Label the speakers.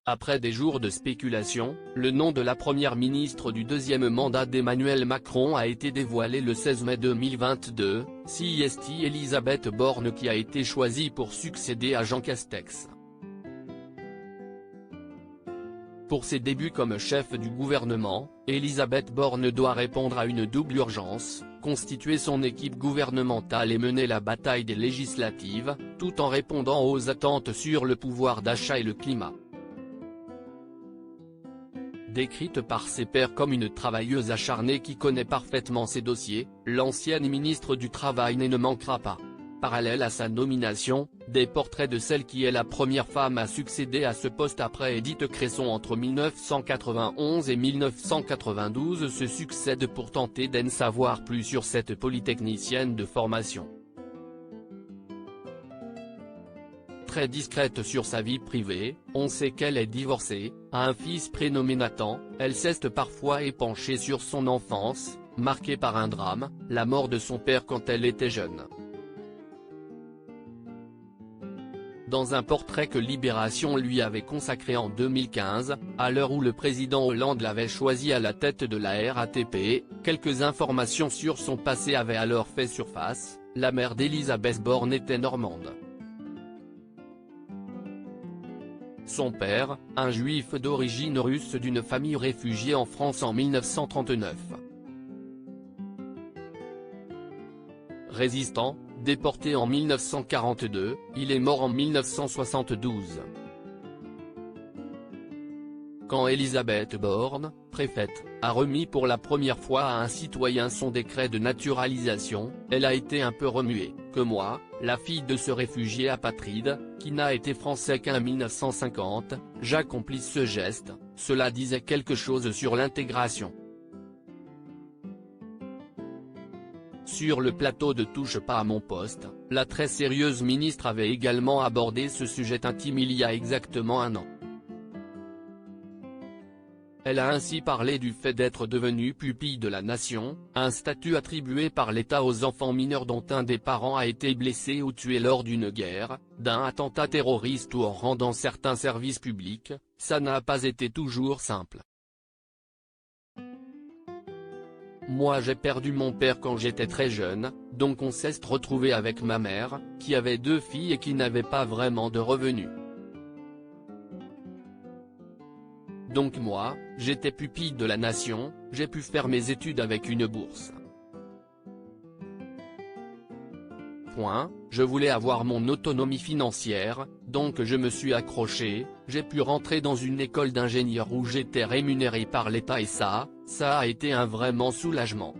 Speaker 1: Après des jours de spéculation, le nom de la première ministre du deuxième mandat d'Emmanuel Macron a été dévoilé le 16 mai 2022, c'est Elisabeth Borne qui a été choisie pour succéder à Jean Castex. Pour ses débuts comme chef du gouvernement, Elisabeth Borne doit répondre à une double urgence, constituer son équipe gouvernementale et mener la bataille des législatives, tout en répondant aux attentes sur le pouvoir d'achat et le climat. Décrite par ses pairs comme une travailleuse acharnée qui connaît parfaitement ses dossiers, l'ancienne ministre du Travail ne manquera pas. Parallèle à sa nomination, des portraits de celle qui est la première femme à succéder à ce poste après Édith Cresson entre 1991 et 1992 se succèdent pour tenter d'en savoir plus sur cette polytechnicienne de formation. Très discrète sur sa vie privée, on sait qu'elle est divorcée, a un fils prénommé Nathan, elle s'est parfois épanchée sur son enfance, marquée par un drame, la mort de son père quand elle était jeune. Dans un portrait que Libération lui avait consacré en 2015, à l'heure où le président Hollande l'avait choisi à la tête de la RATP, quelques informations sur son passé avaient alors fait surface. La mère d'Elisabeth Borne était normande. Son père, un juif d'origine russe d'une famille réfugiée en France en 1939. Résistant, déporté en 1942, il est mort en 1972. Quand Elisabeth Borne, préfète, a remis pour la première fois à un citoyen son décret de naturalisation, elle a été un peu remuée, que moi, la fille de ce réfugié apatride, qui n'a été français qu'en 1950, j'accomplisse ce geste, cela disait quelque chose sur l'intégration. Sur le plateau de Touche pas à mon poste, la très sérieuse ministre avait également abordé ce sujet intime il y a exactement un an. Elle a ainsi parlé du fait d'être devenue pupille de la nation, un statut attribué par l'État aux enfants mineurs dont un des parents a été blessé ou tué lors d'une guerre, d'un attentat terroriste ou en rendant certains services publics, ça n'a pas été toujours simple. Moi j'ai perdu mon père quand j'étais très jeune, donc on s'est retrouvé avec ma mère, qui avait 2 filles et qui n'avait pas vraiment de revenus. Donc moi, j'étais pupille de la nation, j'ai pu faire mes études avec une bourse. Je voulais avoir mon autonomie financière, donc je me suis accroché, j'ai pu rentrer dans une école d'ingénieur où j'étais rémunéré par l'État et ça a été un vraiment soulagement.